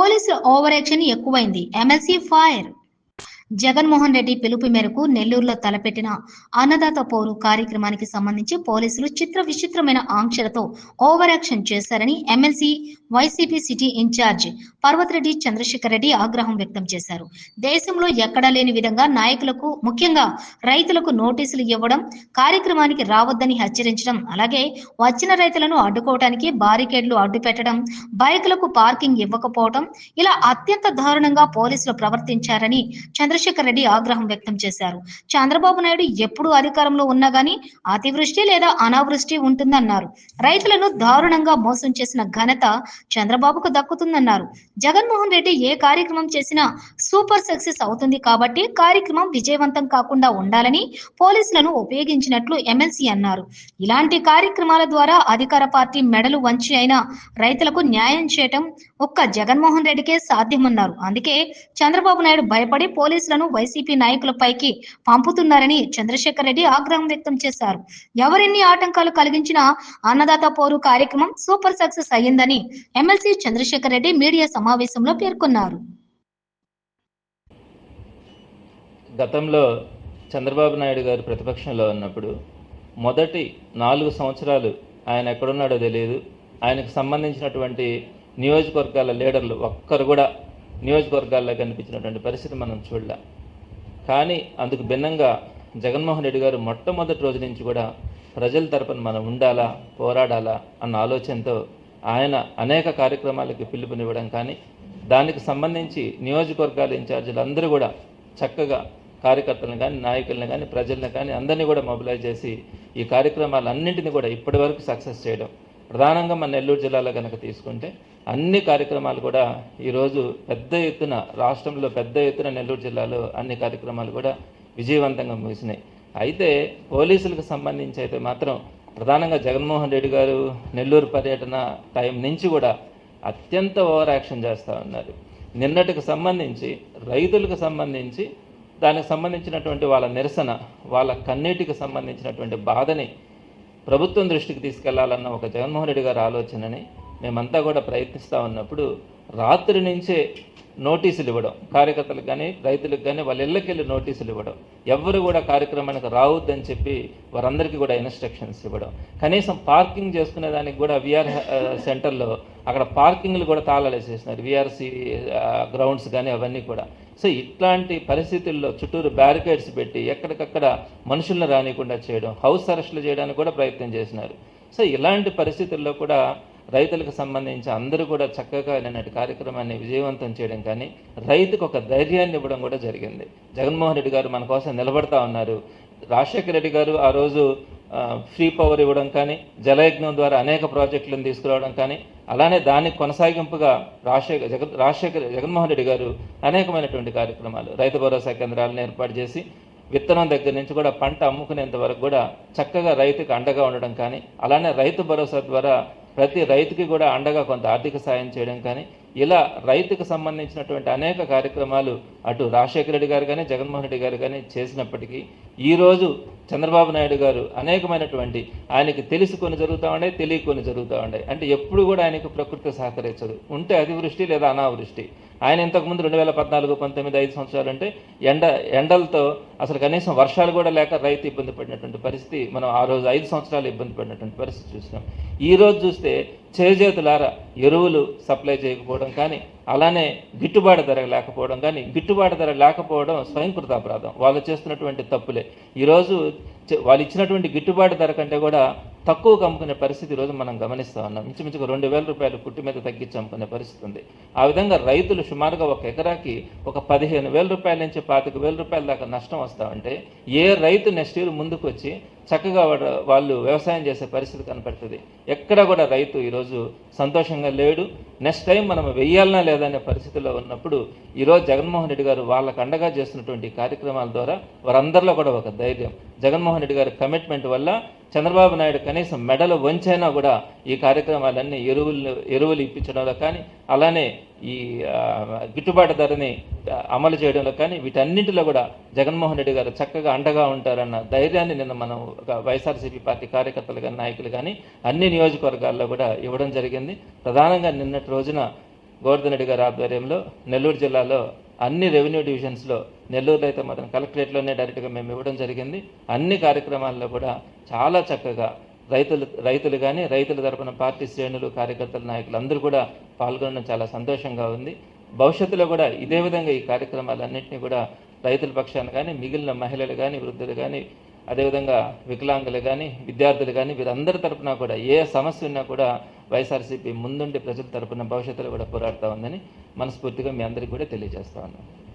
పోలీసుల over action ఎక్కువైంది. MLC fire. Jaganmohan Reddy పిలుపు మేరకు నెల్లూరులో తలపెట్టిన అన్నదాత పోరు కార్యక్రమానికి సంబంధించి పోలీసులు విచిత్రమైన ఆంక్షలతో ఓవర్ యాక్షన్ చేశారని MLC YCP city in-charge Parvathireddy Chandrasekhar Reddy ఆగ్రహం వ్యక్తం చేశారు. దేశంలో ఎక్కడా లేని విధంగా నాయకులకు, ముఖ్యంగా రైతులకు నోటీసులు ఇవ్వడం, కార్యక్రమానికి రావద్దని హెచ్చరించడం, అలాగే వచ్చిన రైతులను అడ్డుకోవడానికి బారికేడ్లు అడ్డుపెట్టడం, బైకులకు పార్కింగ్ ఇవ్వకపోవడం, ఇలా అత్యంత దారుణంగా పోలీసులు ప్రవర్తించారని చంద్రశేఖర్ రెడ్డి ఆగ్రహం వ్యక్తం చేశారు. చంద్రబాబు నాయుడు ఎప్పుడు అధికారంలో ఉన్నా గానీ అతివృష్టి లేదా అనావృష్టి ఉంటుందన్నారు. రైతులను దారుణంగా మోసం చేసిన ఘనత చంద్రబాబుకు దక్కుతుందన్నారు. జగన్మోహన్ రెడ్డి ఏ కార్యక్రమం చేసినా సూపర్ సక్సెస్ అవుతుంది కాబట్టి కార్యక్రమం విజయవంతం కాకుండా ఉండాలని పోలీసులను ఉపయోగించినట్లు ఎమ్మెల్సీ అన్నారు. ఇలాంటి కార్యక్రమాల ద్వారా అధికార పార్టీ మెడలు వంచి అయినా రైతులకు న్యాయం చేయటం ఒక్క జగన్మోహన్ రెడ్డికే సాధ్యమన్నారు. అందుకే చంద్రబాబు నాయుడు భయపడి పోలీసులను వైసీపీ నాయకులపైకి పంపుతున్నారని చంద్రశేఖర్ రెడ్డి ఆగ్రహం వ్యక్తం చేశారు. ఎవరెన్ని ఆటంకాలు కలిగించినా అన్నదాత పోరు కార్యక్రమం సూపర్ సక్సెస్ అయ్యిందని ఎమ్మెల్సీ చంద్రశేఖర్ రెడ్డి మీడియా సమావేశంలో పేర్కొన్నారు. గతంలో చంద్రబాబు నాయుడు గారు ప్రతిపక్షంలో ఉన్నప్పుడు మొదటి 4 సంవత్సరాలు ఆయన ఎక్కడున్నాడో తెలియదు. ఆయనకు సంబంధించినటువంటి నియోజకవర్గాల లీడర్లు ఒక్కరు కూడా నియోజకవర్గాల్లో కనిపించినటువంటి పరిస్థితి మనం చూడలే. కానీ అందుకు భిన్నంగా జగన్మోహన్ రెడ్డి గారు మొట్టమొదటి రోజు నుంచి కూడా ప్రజల తరపున మనం ఉండాలా, పోరాడాలా అన్న ఆలోచనతో ఆయన అనేక కార్యక్రమాలకు పిలుపునివ్వడం కానీ, దానికి సంబంధించి నియోజకవర్గాల ఇన్ఛార్జీలు అందరూ కూడా చక్కగా కార్యకర్తలను కానీ, నాయకులను కానీ, ప్రజలను కానీ అందరినీ కూడా మొబిలైజ్ చేసి ఈ కార్యక్రమాలన్నింటినీ కూడా ఇప్పటి వరకు సక్సెస్ చేయడం. ప్రధానంగా మన నెల్లూరు జిల్లాలో కనుక తీసుకుంటే అన్ని కార్యక్రమాలు కూడా ఈరోజు పెద్ద ఎత్తున, రాష్ట్రంలో పెద్ద ఎత్తున నెల్లూరు జిల్లాలో అన్ని కార్యక్రమాలు కూడా విజయవంతంగా ముగిసినాయి. అయితే పోలీసులకు సంబంధించి అయితే మాత్రం ప్రధానంగా జగన్మోహన్ రెడ్డి గారు నెల్లూరు పర్యటన టైం నుంచి కూడా అత్యంత ఓవర్ యాక్షన్ చేస్తూ ఉన్నారు. నిన్నటికి సంబంధించి రైతులకు సంబంధించి దానికి సంబంధించినటువంటి వాళ్ళ నిరసన, వాళ్ళ కన్నీటికి సంబంధించినటువంటి బాధని ప్రభుత్వం దృష్టికి తీసుకెళ్లాలన్న ఒక జగన్మోహన్ రెడ్డి గారి ఆలోచనని మేమంతా కూడా ప్రయత్నిస్తూ ఉన్నప్పుడు రాత్రి నుంచే నోటీసులు ఇవ్వడం, కార్యకర్తలకు కానీ రైతులకు కానీ వాళ్ళ ఇళ్ళకెళ్ళి నోటీసులు ఇవ్వడం, ఎవరు కూడా కార్యక్రమానికి రావద్దని చెప్పి వారందరికీ కూడా ఇన్స్ట్రక్షన్స్ ఇవ్వడం, కనీసం పార్కింగ్ చేసుకునే దానికి కూడా విఆర్ సెంటర్లో అక్కడ పార్కింగ్లు కూడా తాళాలేసేసినారు, విఆర్సి గ్రౌండ్స్ కానీ అవన్నీ కూడా. సో ఇట్లాంటి పరిస్థితుల్లో చుట్టూరు బ్యారికేడ్స్ పెట్టి ఎక్కడికక్కడ మనుషులను రానికుండా చేయడం, హౌస్ అరెస్టులు చేయడానికి కూడా ప్రయత్నం చేసినారు. సో ఇలాంటి పరిస్థితుల్లో కూడా రైతులకు సంబంధించి అందరూ కూడా చక్కగా నిన్నటి కార్యక్రమాన్ని విజయవంతం చేయడం కానీ, రైతుకు ఒక ధైర్యాన్ని ఇవ్వడం కూడా జరిగింది. జగన్మోహన్ రెడ్డి గారు మన కోసం నిలబడతా ఉన్నారు. రాజశేఖర రెడ్డి గారు ఆ రోజు ఫ్రీ పవర్ ఇవ్వడం కానీ, జలయజ్ఞం ద్వారా అనేక ప్రాజెక్టులను తీసుకురావడం కానీ, అలానే దానికి కొనసాగింపుగా జగన్మోహన్ రెడ్డి గారు అనేకమైనటువంటి కార్యక్రమాలు, రైతు భరోసా కేంద్రాలను ఏర్పాటు చేసి విత్తనం దగ్గర నుంచి కూడా పంట అమ్ముకునేంత వరకు కూడా చక్కగా రైతుకు అండగా ఉండడం కానీ, అలానే రైతు భరోసా ద్వారా ప్రతి రైతుకి కూడా అండగా కొంత ఆర్థిక సాయం చేయడం కానీ, ఇలా రైతుకు సంబంధించినటువంటి అనేక కార్యక్రమాలు అటు రాజశేఖర రెడ్డి గారు కానీ, జగన్మోహన్ రెడ్డి గారు కానీ చేసినప్పటికీ ఈరోజు చంద్రబాబు నాయుడు గారు అనేకమైనటువంటి, ఆయనకి తెలిసి కొన్ని జరుగుతూ ఉన్నాయి, తెలియ కొన్ని జరుగుతూ ఉన్నాయి. అంటే ఎప్పుడు కూడా ఆయనకు ప్రకృతి సహకరించదు. ఉంటే అతివృష్టి లేదా అనావృష్టి. ఆయన ఇంతకుముందు 2014, 19, 5 సంవత్సరాలు అంటే ఎండలతో అసలు కనీసం వర్షాలు కూడా లేక రైతు ఇబ్బంది పడినటువంటి పరిస్థితి మనం ఆ రోజు 5 సంవత్సరాలు ఇబ్బంది పడినటువంటి పరిస్థితి చూసినాం. ఈరోజు చూస్తే చేజేతులారా ఎరువులు సప్లై చేయకపోవడం కానీ, అలానే గిట్టుబాటు ధర లేకపోవడం కానీ, గిట్టుబాటు ధర లేకపోవడం స్వయంకృత అపరాధం, వాళ్ళు చేస్తున్నటువంటి తప్పులే. ఈరోజు వాళ్ళు ఇచ్చినటువంటి గిట్టుబాటు ధర కంటే కూడా తక్కువ అమ్ముకునే పరిస్థితి ఈరోజు మనం గమనిస్తూ ఉన్నాం. ఇంచుమించుగా 2,000 రూపాయలు కుట్టి మీద తగ్గించి అమ్ముకునే పరిస్థితి ఉంది. ఆ విధంగా రైతులు సుమారుగా ఒక ఎకరాకి ఒక 15,000 రూపాయల నుంచి 25,000 రూపాయల దాకా నష్టం వస్తూ ఉంటే ఏ రైతు నెక్స్ట్ ఇయర్ ముందుకు వచ్చి చక్కగా వాళ్ళు వ్యవసాయం చేసే పరిస్థితి కనపడుతుంది. ఎక్కడ కూడా రైతు ఈరోజు సంతోషంగా లేడు. నెక్స్ట్ టైం మనం వెయ్యాలనా లేదనే పరిస్థితిలో ఉన్నప్పుడు ఈరోజు జగన్మోహన్ రెడ్డి గారు వాళ్ళకు అండగా చేస్తున్నటువంటి కార్యక్రమాల ద్వారా వారందరిలో కూడా ఒక ధైర్యం, జగన్మోహన్ రెడ్డి గారి కమిట్మెంట్ వల్ల చంద్రబాబు నాయుడు కనీసం మెడలు వంచైనా కూడా ఈ కార్యక్రమాలన్నీ ఎరువులు ఇప్పించడంలో కానీ, అలానే ఈ గిట్టుబాటు ధరని అమలు చేయడంలో కానీ, వీటన్నింటిలో కూడా జగన్మోహన్ రెడ్డి గారు చక్కగా అండగా ఉంటారన్న ధైర్యాన్ని నిన్న మనం వైఎస్ఆర్సీపీ పార్టీ కార్యకర్తలు కానీ, నాయకులు కానీ అన్ని నియోజకవర్గాల్లో కూడా ఇవ్వడం జరిగింది. ప్రధానంగా నిన్నటి రోజున గోవర్ధన్ రెడ్డి గారి ఆధ్వర్యంలో నెల్లూరు జిల్లాలో అన్ని రెవెన్యూ డివిజన్స్లో, నెల్లూరులో అయితే మాత్రం కలెక్టరేట్లోనే డైరెక్ట్గా మేము ఇవ్వడం జరిగింది. అన్ని కార్యక్రమాల్లో కూడా చాలా చక్కగా రైతులు కానీ, రైతుల తరపున పార్టీ శ్రేణులు, కార్యకర్తల నాయకులు అందరూ కూడా పాల్గొనడం చాలా సంతోషంగా ఉంది. భవిష్యత్తులో కూడా ఇదే విధంగా ఈ కార్యక్రమాలన్నింటినీ కూడా రైతుల పక్షాన కానీ, మిగిలిన మహిళలు కానీ, వృద్ధులు కానీ, అదేవిధంగా వికలాంగులు కానీ, విద్యార్థులు కానీ, వీరందరి తరపున కూడా ఏ సమస్య ఉన్నా కూడా వైఎస్ఆర్సీపీ ముందుండి ప్రజల తరపున భవిష్యత్తులో కూడా పోరాడుతూ ఉందని మనస్ఫూర్తిగా మీ అందరికీ కూడా తెలియజేస్తా ఉన్నాను.